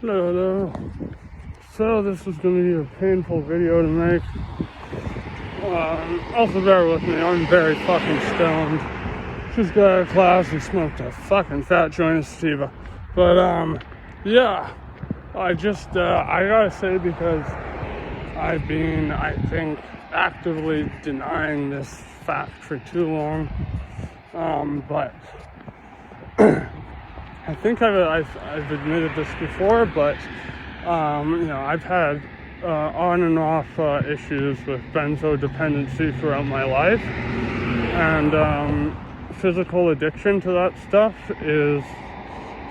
Hello, hello. So this is going to be a painful video to make. Also bear with me, I'm very fucking stoned. Just got out of class and smoked a fucking fat joint of sativa. But yeah, I gotta say, because I've been, I think, actively denying this fact for too long. But I think I've admitted this before, but I've had on and off issues with benzo dependency throughout my life, and physical addiction to that stuff is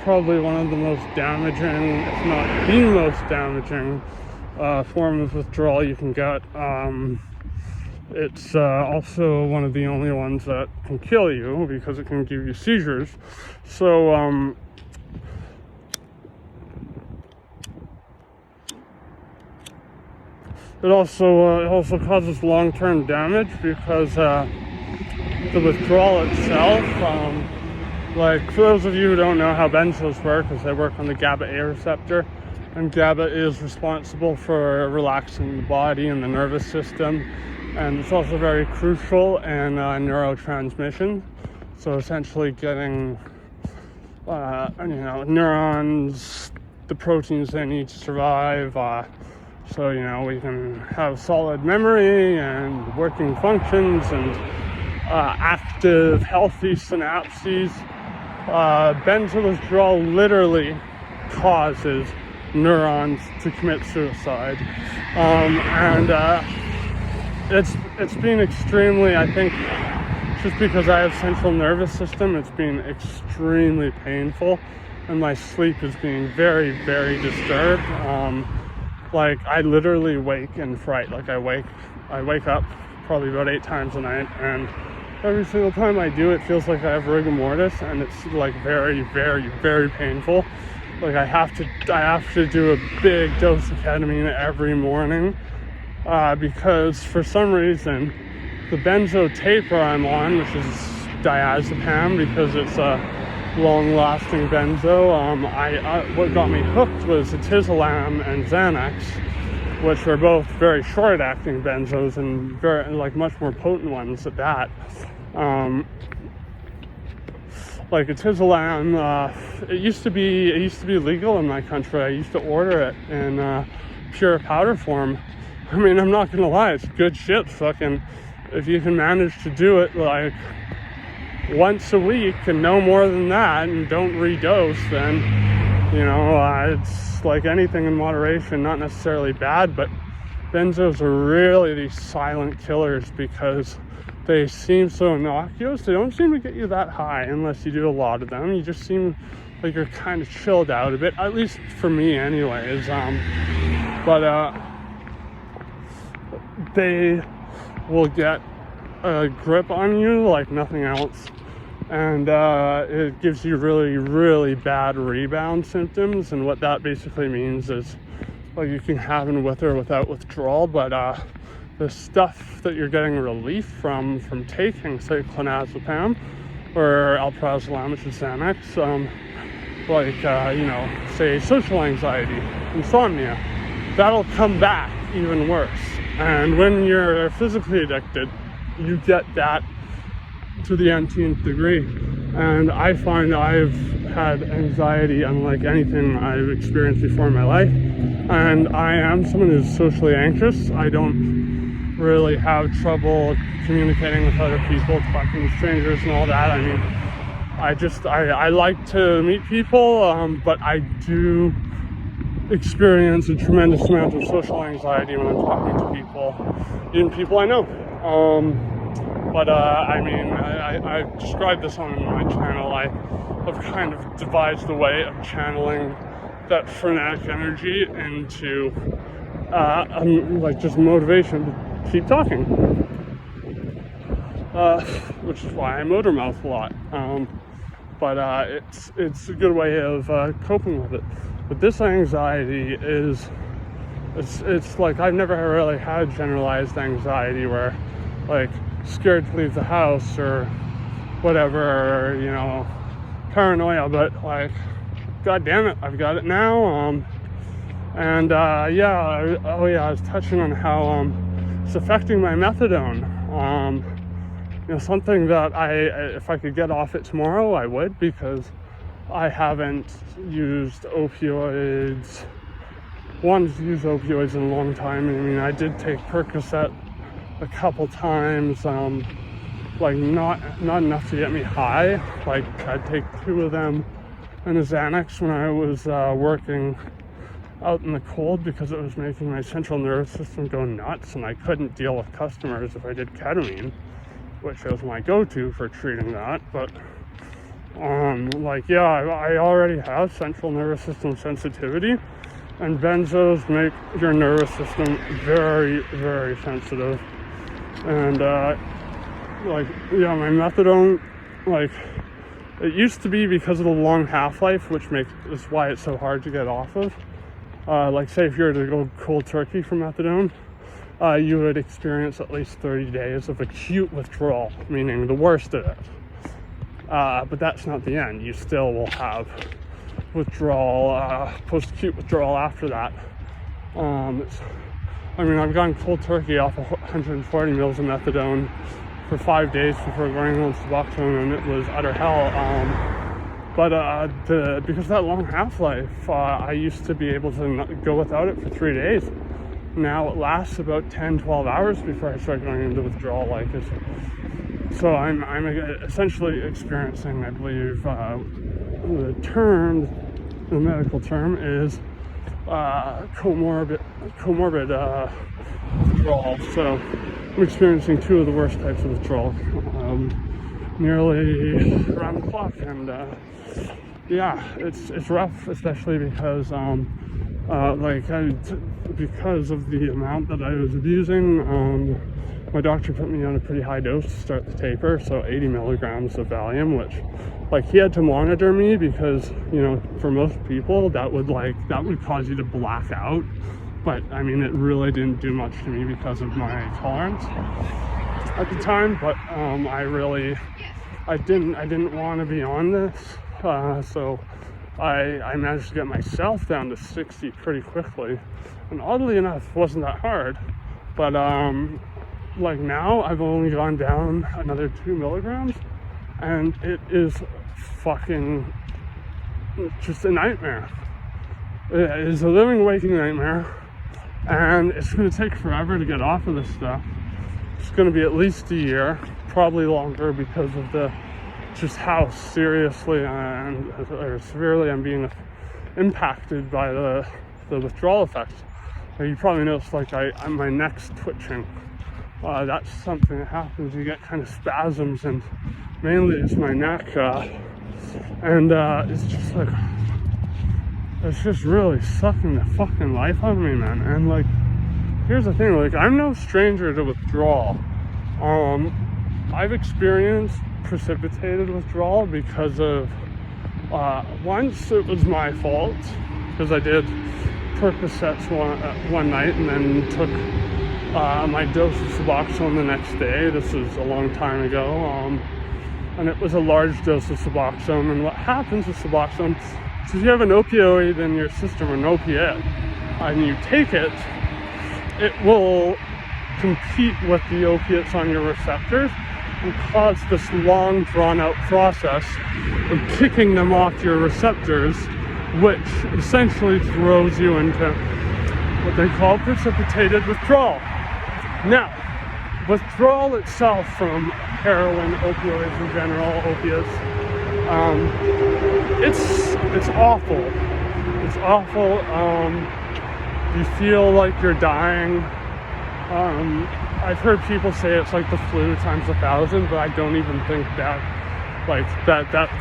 probably one of the most damaging, if not the most damaging, form of withdrawal you can get. It's also one of the only ones that can kill you because it can give you seizures. So it also causes long-term damage because the withdrawal itself, like, for those of you who don't know how benzos work, is they work on the GABA A receptor, and GABA is responsible for relaxing the body and the nervous system, and it's also very crucial in neurotransmission. So essentially getting neurons the proteins they need to survive, so we can have solid memory and working functions and active, healthy synapses. Benzo withdrawal literally causes neurons to commit suicide, and it's been extremely, I think, just because I have central nervous system, it's been extremely painful, and my sleep is being very, very disturbed. Like, I literally wake in fright. Like, I wake up probably about 8 times a night, and every single time I do, it feels like I have rigor mortis, and it's like very, very, very painful. Like, I have to do a big dose of ketamine every morning, because for some reason the benzo taper I'm on, which is diazepam, because it's a long-lasting benzo, what got me hooked was atizolam and Xanax, which were both very short-acting benzos and very, like, much more potent ones at that. Like atizolam, it used to be legal in my country. I used to order it in pure powder form. I mean, I'm not gonna lie, it's good shit. Fucking, if you can manage to do it like once a week and no more than that, and don't redose, then it's like anything in moderation, not necessarily bad. But benzos are really these silent killers because they seem so innocuous. They don't seem to get you that high unless you do a lot of them. You just seem like you're kind of chilled out a bit, at least for me anyways. But they will get a grip on you like nothing else, and it gives you really, really bad rebound symptoms. And what that basically means is, like, you can have it with or without withdrawal, but the stuff that you're getting relief from taking, say, clonazepam or alprazolam, which is Xanax, say social anxiety, insomnia, that'll come back even worse. And when you're physically addicted, you get that to the nth degree. And I find I've had anxiety unlike anything I've experienced before in my life. And I am someone who's socially anxious. I don't really have trouble communicating with other people, talking to strangers and all that. I mean, I like to meet people, but I do experience a tremendous amount of social anxiety when I'm talking to people, even people I know. I described this on my channel. I have kind of devised a way of channeling that frenetic energy into just motivation to keep talking, which is why I motor mouth a lot. It's a good way of coping with it. But this anxiety is, it's like, I've never really had generalized anxiety where, like, scared to leave the house or whatever, or paranoia, but like God damn it, I've got it now. And I was touching on how it's affecting my methadone. Something that if I could get off it tomorrow, I would, because I haven't used opioids. Wanted to use opioids in a long time. I mean, I did take Percocet a couple times, like not enough to get me high. Like, I'd take 2 of them and a Xanax when I was working out in the cold, because it was making my central nervous system go nuts, and I couldn't deal with customers if I did ketamine, which was my go-to for treating that. But I already have central nervous system sensitivity, and benzos make your nervous system very, very sensitive. And my methadone, it used to be, because of the long half-life, which is why it's so hard to get off of. Say if you were to go cold turkey for methadone, you would experience at least 30 days of acute withdrawal, meaning the worst of it. But that's not the end. You still will have withdrawal, post-acute withdrawal after that. I've gone cold turkey off 140 mils of methadone for 5 days before going on Suboxone, and it was utter hell. Because of that long half-life, I used to be able to go without it for 3 days. Now it lasts about 10-12 hours before I start going into withdrawal. So I'm essentially experiencing, I believe, the medical term is comorbid withdrawal. So I'm experiencing 2 of the worst types of withdrawal, nearly around the clock, and it's rough, especially because because of the amount that I was abusing. My doctor put me on a pretty high dose to start the taper, so 80 milligrams of Valium, which, he had to monitor me, because, for most people, that would cause you to black out. But, it really didn't do much to me because of my tolerance at the time. But, I didn't want to be on this, so I managed to get myself down to 60 pretty quickly. And oddly enough, it wasn't that hard. But, now I've only gone down another 2 milligrams, and it is fucking just a nightmare. It is a living, waking nightmare, and it's going to take forever to get off of this stuff. It's going to be at least a year, probably longer, because of just how seriously or severely I'm being impacted by the withdrawal effects. You probably noticed, my neck's twitching. That's something that happens. You get kind of spasms, and mainly it's my neck, and it's just it's just really sucking the fucking life out of me, man. And here's the thing, I'm no stranger to withdrawal. I've experienced precipitated withdrawal because of once it was my fault, because I did Percocets one night and then took my dose of Suboxone the next day. This was a long time ago, and it was a large dose of Suboxone. And what happens with Suboxone is, if you have an opioid in your system, an opiate, and you take it, it will compete with the opiates on your receptors and cause this long, drawn-out process of kicking them off your receptors, which essentially throws you into what they call precipitated withdrawal. Now, withdrawal itself from heroin, opioids in general, opiates, it's awful. It's awful. You feel like you're dying. I've heard people say it's like the flu times 1,000, but I don't even think that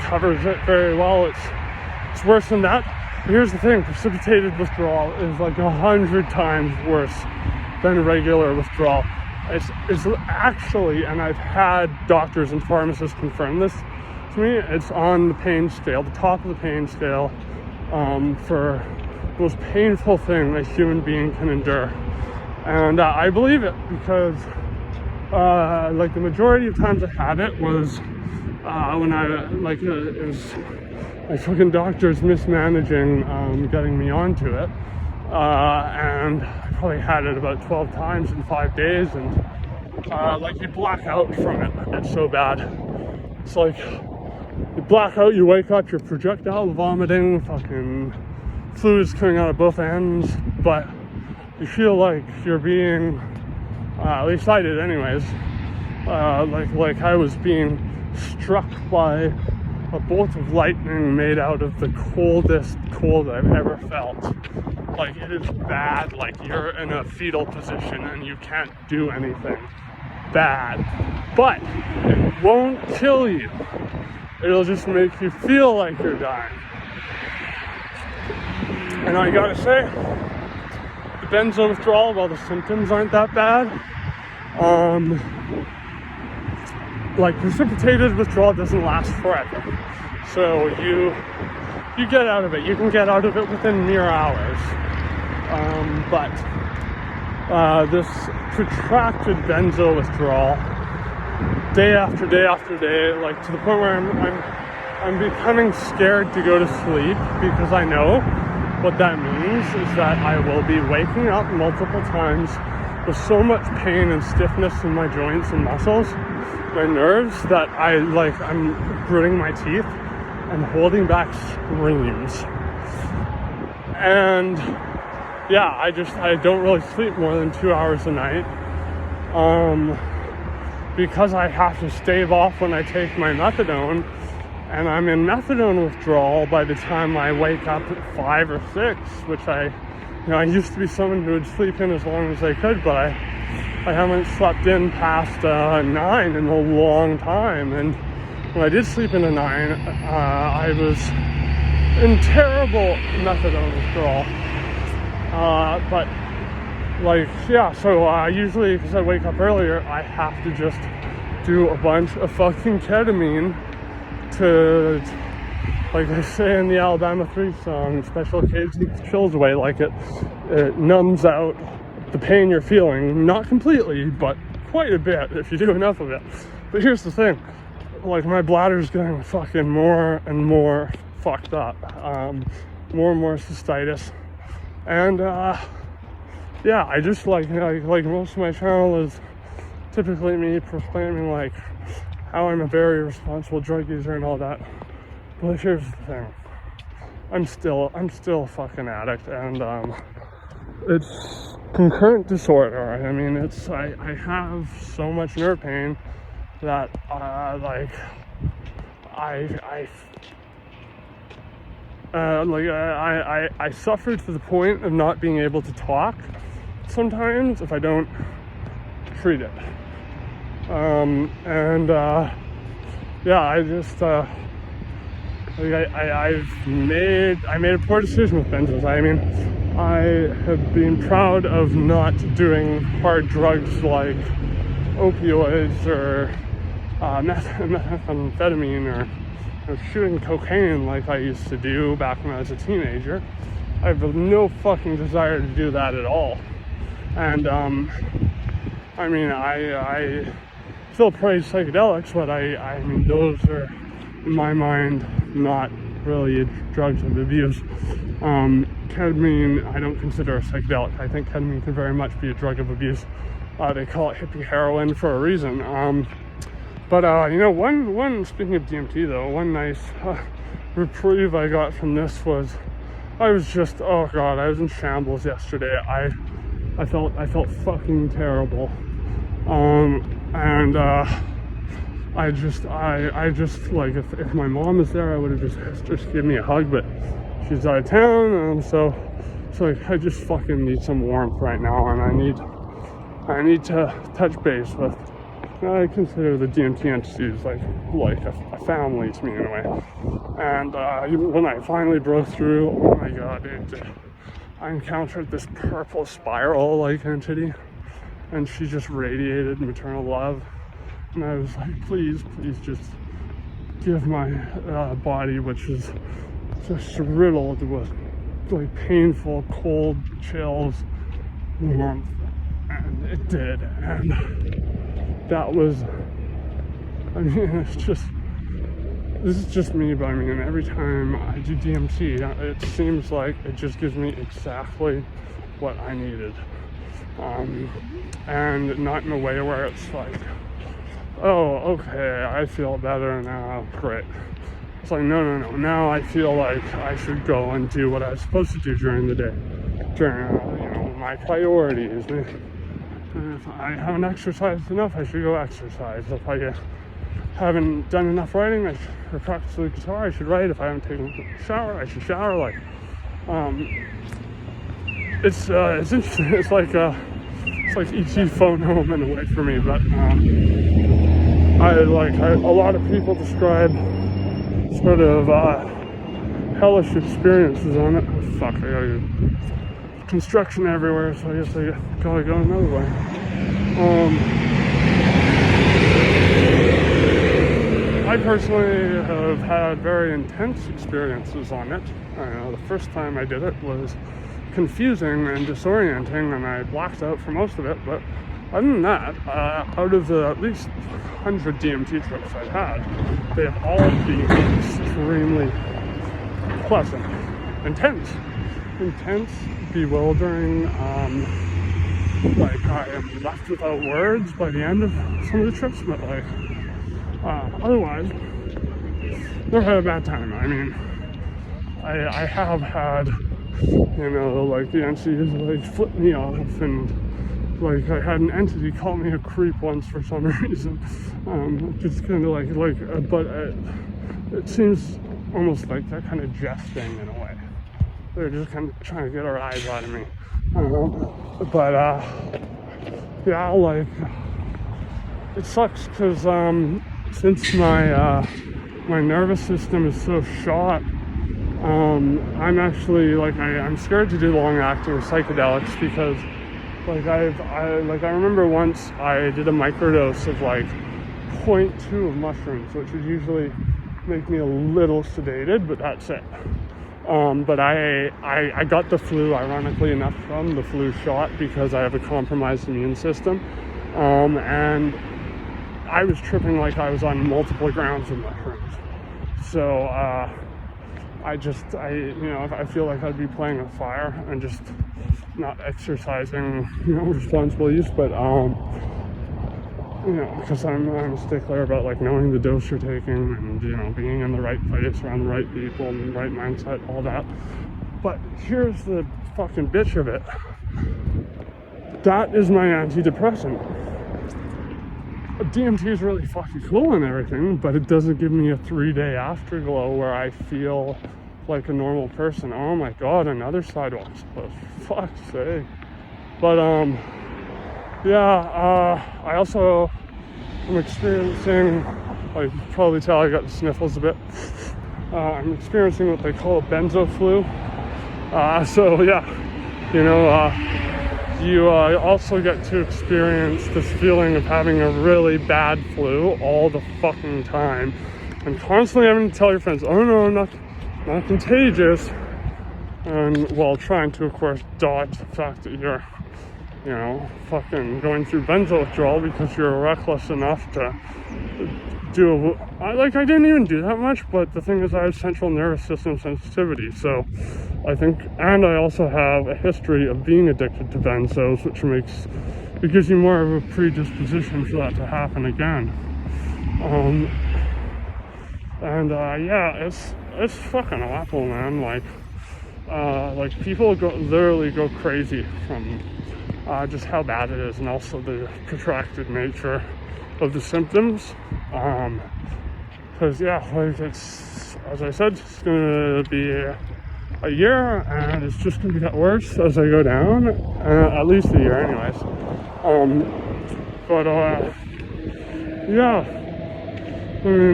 covers it very well. It's worse than that. But here's the thing: precipitated withdrawal is 100 times worse than regular withdrawal. It's actually, and I've had doctors and pharmacists confirm this to me, it's on the pain scale, the top of the pain scale, for the most painful thing a human being can endure. And I believe it, because the majority of times I had it was when I it was my fucking doctor's mismanaging getting me onto it, and I probably had it about 12 times in 5 days, and like you black out from it. It's so bad. It's like you black out, you wake up, you're projectile vomiting, fucking fluids coming out of both ends, but you feel like you're being, at least I did anyways, like I was being struck by a bolt of lightning made out of the coldest cold I've ever felt. Like, it is bad, like you're in a fetal position and you can't do anything. Bad. But it won't kill you. It'll just make you feel like you're dying. And I gotta say, the benzo withdrawal, while the symptoms aren't that bad, like precipitated withdrawal doesn't last forever. So you get out of it. You can get out of it within mere hours. But this protracted benzo withdrawal, day after day after day, like to the point where I'm becoming scared to go to sleep, because I know what that means is that I will be waking up multiple times with so much pain and stiffness in my joints and muscles, my nerves, that I'm gritting my teeth and holding back screams. And yeah, I don't really sleep more than 2 hours a night, because I have to stave off when I take my methadone, and I'm in methadone withdrawal by the time I wake up at 5 or 6, which I used to be someone who would sleep in as long as I could, but I haven't slept in past 9 in a long time. And when I did sleep in a 9, I was in terrible methadone withdrawal. But so usually, because I wake up earlier, I have to just do a bunch of fucking ketamine to, like they say in the Alabama 3 song, special occasions chills away, like it numbs out the pain you're feeling, not completely, but quite a bit if you do enough of it. But here's the thing, like my bladder's getting fucking more and more fucked up, more and more cystitis, and I just like most of my channel is typically me proclaiming like how I'm a very responsible drug user and all that. But here's the thing, I'm still a fucking addict, and it's concurrent disorder. I mean, I have so much nerve pain that I suffer to the point of not being able to talk sometimes if I don't treat it. I made a poor decision with benzos. I mean, I have been proud of not doing hard drugs like opioids or methamphetamine or shooting cocaine like I used to do back when I was a teenager. I have no fucking desire to do that at all. And I mean, I still praise psychedelics, but I mean, those are, in my mind, not really drugs of abuse. Ketamine, I don't consider a psychedelic. I think ketamine can very much be a drug of abuse. They call it hippie heroin for a reason. One speaking of DMT though, one nice reprieve I got from this was, I was just, oh god, I was in shambles yesterday. I felt fucking terrible. I just like, if my mom was there, I would have just given me a hug, but she's out of town, and so like, I just fucking need some warmth right now, and I need to touch base with, I consider the DMT entities like a family to me in a way. And when I finally broke through, oh my god, I encountered this purple spiral-like entity, and she just radiated maternal love. And I was like, please just give my body, which is just riddled with like painful, cold chills, warmth. And it did. And that was, I mean, it's this is just me, but I mean, every time I do DMT, it seems like it just gives me exactly what I needed. And not in a way where it's like, oh, okay, I feel better now, great. It's like, no. Now I feel like I should go and do what I was supposed to do during the day, during, my priorities. And if I haven't exercised enough, I should go exercise. If I haven't done enough writing, or practiced the guitar, I should write. If I haven't taken a shower, I should shower. Like, it's interesting. It's like ET phone home in a way for me. But a lot of people describe sort of hellish experiences on it. Oh, fuck, I gotta go. Construction everywhere, so I guess I gotta go another way. I personally have had very intense experiences on it. The first time I did it was confusing and disorienting, and I blacked out for most of it, but other than that, out of the at least 100 DMT trips I've had, they have all been extremely pleasant, intense, bewildering. Like, I am left without words by the end of some of the trips, but like, otherwise, never had a bad time. I mean, I have had, like the NCs like flip me off, and like I had an entity call me a creep once for some reason. Just kind of but it seems almost like they're kind of jesting in a way. They're just kind of trying to get a rise out of me. Yeah, like, it sucks because since my nervous system is so shot, I'm actually I'm scared to do long-acting psychedelics because I remember once I did a microdose of 0.2 of mushrooms, which would usually make me a little sedated, but that's it. But I got the flu, ironically enough, from the flu shot because I have a compromised immune system. And I was tripping like I was on multiple grams of mushrooms. So I feel like I'd be playing with fire and just not exercising, responsible use, but because I'm a stickler about knowing the dose you're taking and being in the right place around the right people and the right mindset, all that. But here's the fucking bitch of it. That is my antidepressant. DMT is really fucking cool and everything, but it doesn't give me a 3-day afterglow where I feel like a normal person. Oh my god, another sidewalk closed. Fuck's sake. But I also am experiencing, you can probably tell I got the sniffles a bit. I'm experiencing what they call a benzo flu. You also get to experience this feeling of having a really bad flu all the fucking time, and constantly having to tell your friends, oh no, I'm not contagious, and while trying to, of course, dodge the fact that you're fucking going through benzo withdrawal because you're reckless enough to do I didn't even do that much, but the thing is I have central nervous system sensitivity, so I think, and I also have a history of being addicted to benzos, which gives you more of a predisposition for that to happen again. It's fucking awful, man. People literally go crazy from just how bad it is, and also the protracted nature of the symptoms. Because it's, as I said, it's gonna be a year, and it's just gonna get worse as I go down. At least a year, anyways.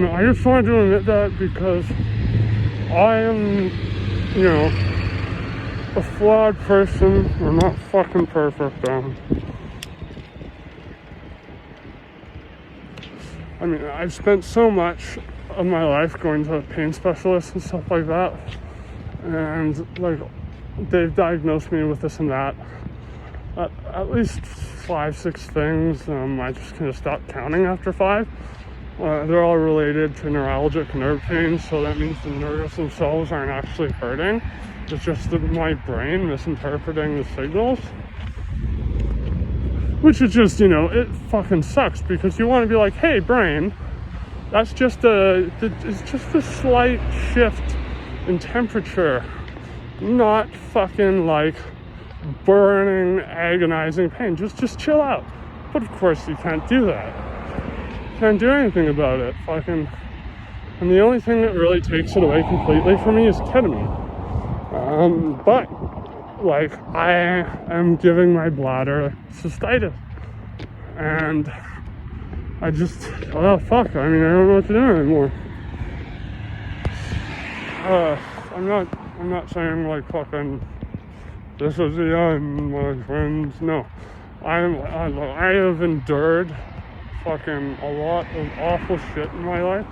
I just wanted to admit that because I am, a flawed person. I'm not fucking perfect, I've spent so much of my life going to pain specialists and stuff like that, and they've diagnosed me with this and that, at least 5-6 things. I just kind of stopped counting after 5. They're all related to neuralgic nerve pain, so that means the nerves themselves aren't actually hurting. It's just my brain misinterpreting the signals. Which is just, it fucking sucks, because you want to be like, hey, brain, it's just a slight shift in temperature, not fucking like burning, agonizing pain. Just chill out. But of course you can't do that. Can't do anything about it. Fucking, and the only thing that really takes it away completely for me is ketamine. But like, I am giving my bladder cystitis, and I just, fuck. I mean, I don't know what to do anymore. I'm not saying like fucking this is the end, my friends. No, I have endured fucking a lot of awful shit in my life,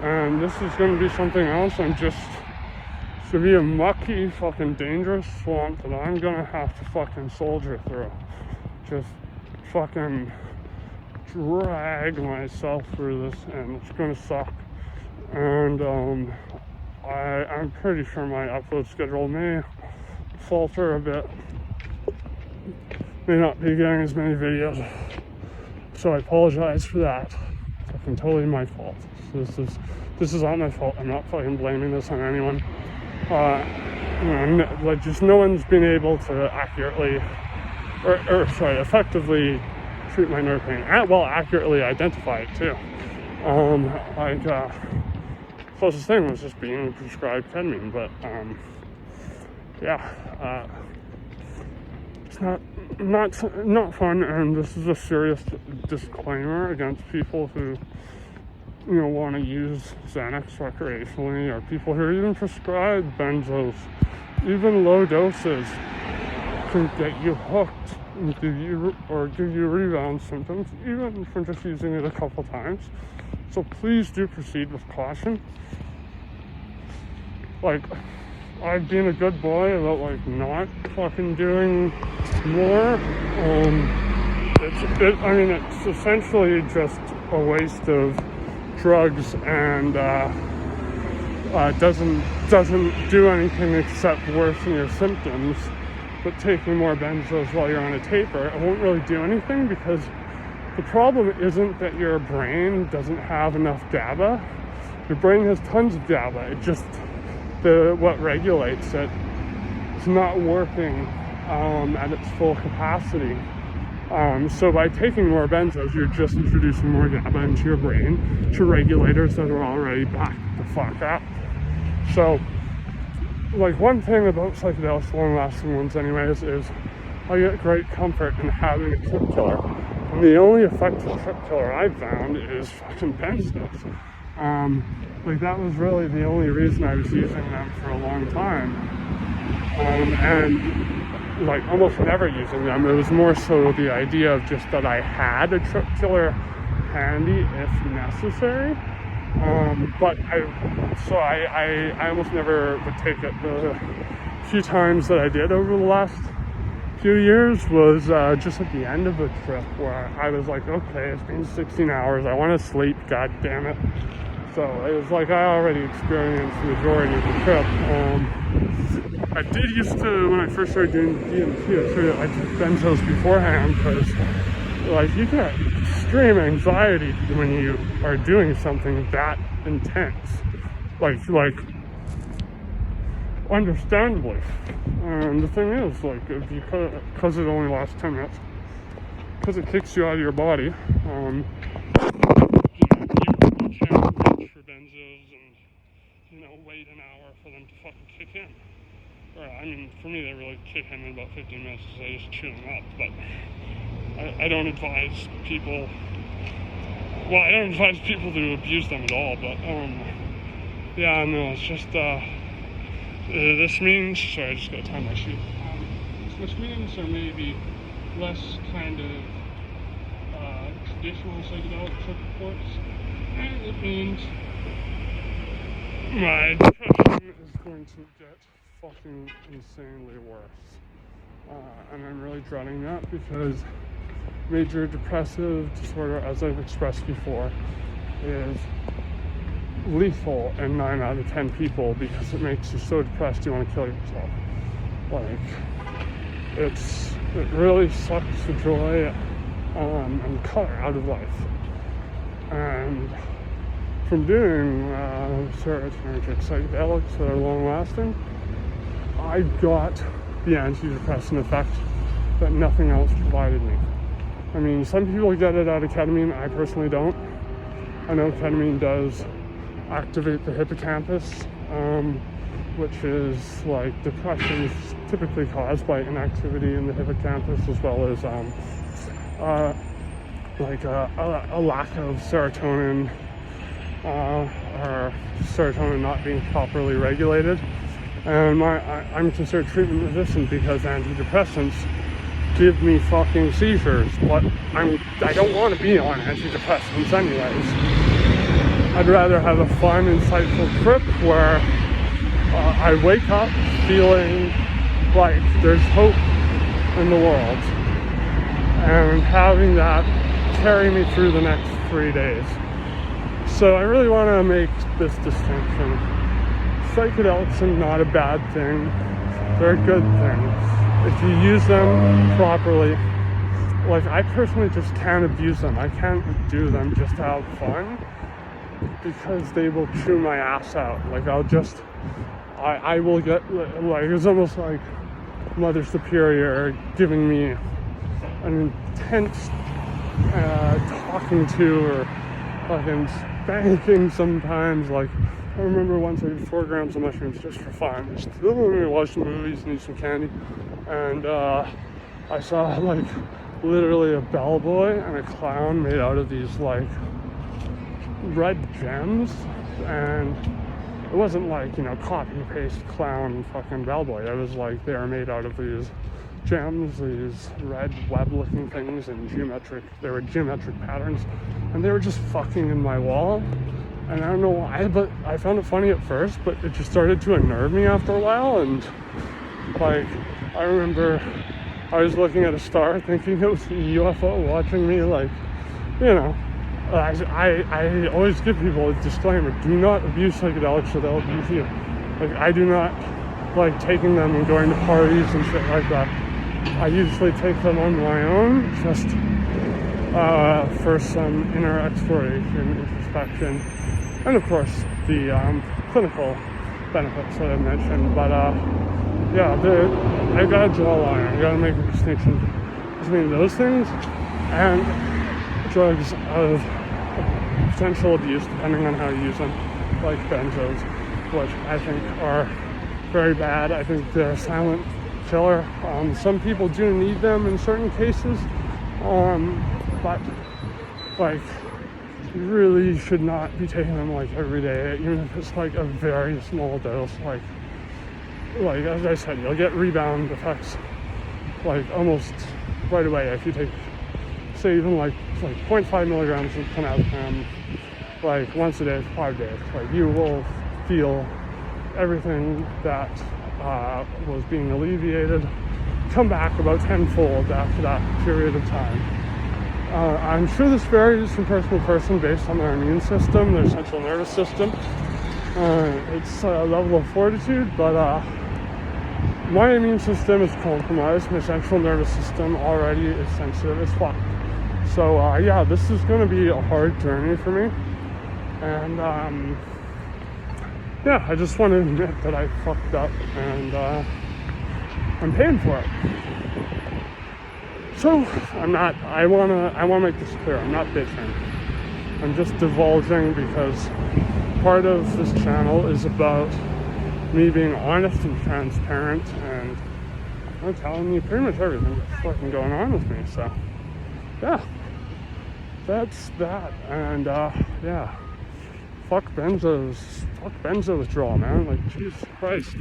and this is gonna be something else. It's gonna be a mucky, fucking dangerous swamp that I'm gonna have to fucking soldier through. Just fucking drag myself through this, and it's gonna suck. And I'm pretty sure my upload schedule may falter a bit. May not be getting as many videos, so I apologize for that. It's fucking totally my fault. This is not my fault. I'm not fucking blaming this on anyone. No one's been able to accurately, effectively treat my nerve pain. Accurately identify it too. Closest thing was just being prescribed ketamine, but it's not fun. And this is a serious disclaimer against people who want to use Xanax recreationally, or people who are even prescribed benzos. Even low doses can get you hooked and give you rebound symptoms, even from just using it a couple times. So please do proceed with caution. Like, I've been a good boy about like not fucking doing more. It's essentially just a waste of drugs, and doesn't do anything except worsen your symptoms. But taking more benzos while you're on a taper, it won't really do anything, because the problem isn't that your brain doesn't have enough GABA. Your brain has tons of GABA. It just, what regulates it is not working at its full capacity. So by taking more benzos, you're just introducing more GABA into your brain to regulators that are already backed the fuck up. So, like, one thing about psychedelics, long-lasting ones anyways, is I get great comfort in having a trip killer. And the only effective trip killer I've found is fucking benzos. That was really the only reason I was using them for a long time. And like almost never using them. It was more so the idea of just that I had a trip killer handy if necessary. But I almost never would take it. The few times that I did over the last few years was just at the end of a trip, where I was like, okay, it's been 16 hours, I want to sleep, god damn it. So it was like I already experienced the majority of the trip. I did used to, when I first started doing DMT, I took benzos beforehand, because like you get extreme anxiety when you are doing something that intense, like understandably. And the thing is, like, if you because it only lasts 10 minutes, because it kicks you out of your body, you can't reach for benzos and wait an hour for them to fucking kick in. Or, I mean, for me, they really kick in about 15 minutes, because I just chew them up. But I don't advise people. Well, I don't advise people to abuse them at all. But it's just this means. Sorry, I just got to tie my shoe. This means there may be less kind of traditional psychedelic trip reports, and it means my depression is going to get fucking insanely worse. And I'm really dreading that, because major depressive disorder, as I've expressed before, is lethal in 9 out of 10 people because it makes you so depressed you want to kill yourself. Like, it really sucks the joy and color out of life. And from doing serotonergic psychedelics that are long-lasting, I got the antidepressant effect that nothing else provided me. I mean, some people get it out of ketamine. I personally don't. I know ketamine does activate the hippocampus, which is like depression is typically caused by inactivity in the hippocampus, as well as a lack of serotonin, or serotonin not being properly regulated. And I'm considered treatment resistant because antidepressants give me fucking seizures, but I don't want to be on antidepressants anyways. I'd rather have a fun, insightful trip where I wake up feeling like there's hope in the world, and having that carry me through the next 3 days. So I really want to make this distinction. Psychedelics are not a bad thing. They're a good thing if you use them properly. Like, I personally just can't abuse them. I can't do them just to have fun because they will chew my ass out. Like, I will get, like, it's almost like Mother Superior giving me an intense talking to, or fucking spanking sometimes. Like, I remember once I did 4 grams of mushrooms just for fun. Just watch some movies and eat some candy. And I saw, like, literally a bellboy and a clown made out of these, like, red gems. And it wasn't like, copy-paste clown fucking bellboy. It was like they were made out of these gems, these red web-looking things, and they were geometric patterns. And they were just fucking in my wall. And I don't know why, but I found it funny at first, but it just started to unnerve me after a while. And, like, I remember I was looking at a star thinking it was a UFO watching me. Like, I always give people a disclaimer: do not abuse psychedelics or they'll abuse you. Like, I do not like taking them and going to parties and shit like that. I usually take them on my own, just for some inner exploration, introspection, and of course the clinical benefits that I mentioned. But I gotta draw a line. I gotta make a distinction between those things and drugs of potential abuse, depending on how you use them, like benzos, which I think are very bad. I think they're a silent killer. Some people do need them in certain cases, but like, you really should not be taking them like every day, even if it's like a very small dose. Like as I said, you'll get rebound effects like almost right away if you take, say, even like 0.5 milligrams of cannabis, like once a day for 5 days. Like, you will feel everything that was being alleviated come back about tenfold after that period of time. I'm sure this varies from person to person based on their immune system, their central nervous system, its level of fortitude, but my immune system is compromised. My central nervous system already is sensitive as fuck. So this is going to be a hard journey for me. And I just want to admit that I fucked up, and I'm paying for it. So I want to make this clear. I'm not bitching. I'm just divulging because part of this channel is about me being honest and transparent, and I'm telling you pretty much everything that's fucking going on with me. So that's that. And fuck benzo withdrawal, man. Like, Jesus Christ.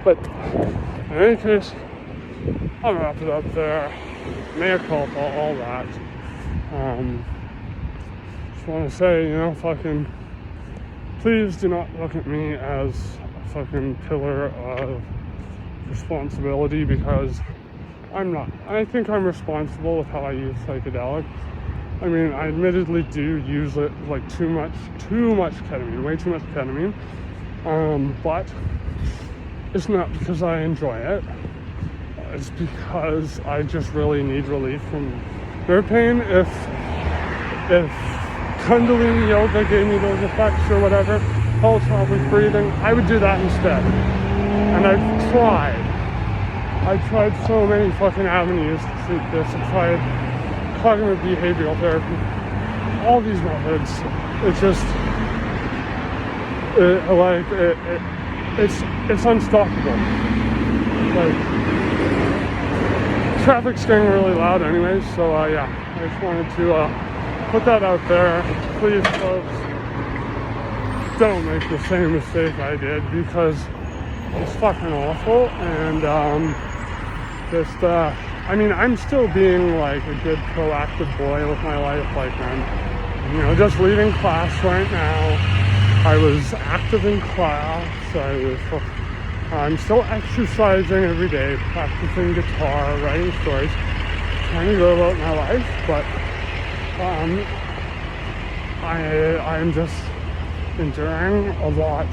But in any case, I'll wrap it up there. Mea culpa, all that. Just want to say, fucking, please do not look at me as a fucking pillar of responsibility, because I'm not. I think I'm responsible with how I use psychedelics, I mean, I admittedly do use it like too much ketamine, way too much ketamine. But it's not because I enjoy it. It's because I just really need relief from nerve pain. If Kundalini yoga gave me those effects or whatever, holotropic breathing, I would do that instead. And I've tried so many fucking avenues to treat this. I've tried cognitive behavioral therapy, all these methods. It's just it's unstoppable. Like, traffic's getting really loud anyways, so yeah, I just wanted to put that out there. Please, folks, don't make the same mistake I did, because it's fucking awful. And I mean, I'm still being like a good proactive boy with my life. Like, I'm, just leaving class right now. I was active in class. I'm still exercising every day, practicing guitar, writing stories, trying to go about my life. But I'm just enduring a lot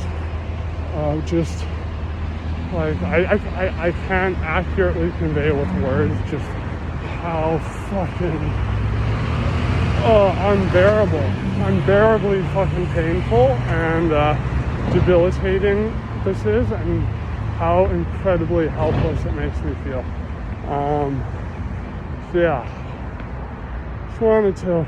of just, like, I can't accurately convey with words just how fucking unbearably fucking painful and debilitating this is, and how incredibly helpless it makes me feel. So yeah, just wanted to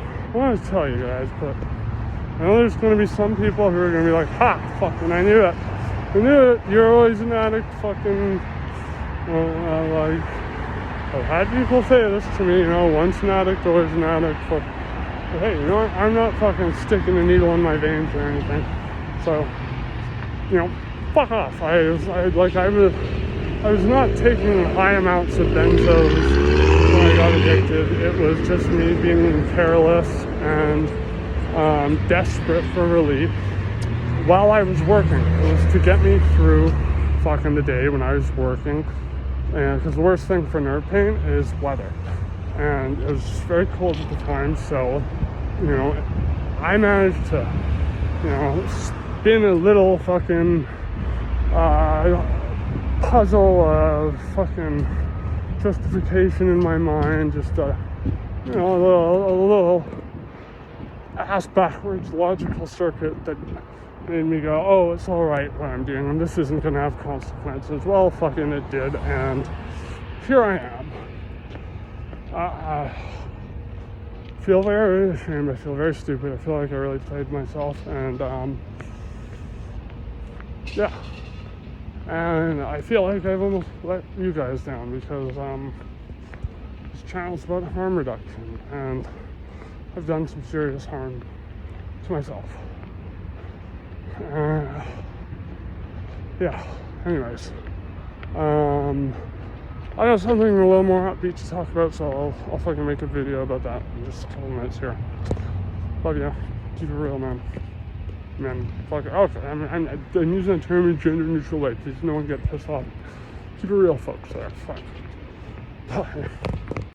tell you guys. But I know there's going to be some people who are going to be like, ha, fucking, I knew it. I knew it. You're always an addict, fucking. Like, I've had people say this to me, once an addict, always an addict. But hey, I'm not fucking sticking a needle in my veins or anything. So, fuck off. I was not taking high amounts of benzos when I got addicted. It was just me being careless and desperate for relief while I was working. It was to get me through fucking the day when I was working. And because the worst thing for nerve pain is weather. And it was very cold at the time, so, I managed to, spin a little fucking puzzle of fucking justification in my mind, just a little ass backwards logical circuit that made me go, oh, it's alright what I'm doing, and this isn't gonna have consequences. Well, fucking it did, and here I am. I feel very ashamed, I feel very stupid, I feel like I really played myself, and yeah. And I feel like I've almost let you guys down, because this channel's about harm reduction, and I've done some serious harm to myself. Yeah, anyways. I got something a little more upbeat to talk about, so I'll fucking make a video about that in just a couple minutes here. Love ya. Keep it real, man. Man, fuck it. Okay, I'm using a term in gender neutral way. Please, no one get pissed off. Keep it real, folks. That's fine. Bye.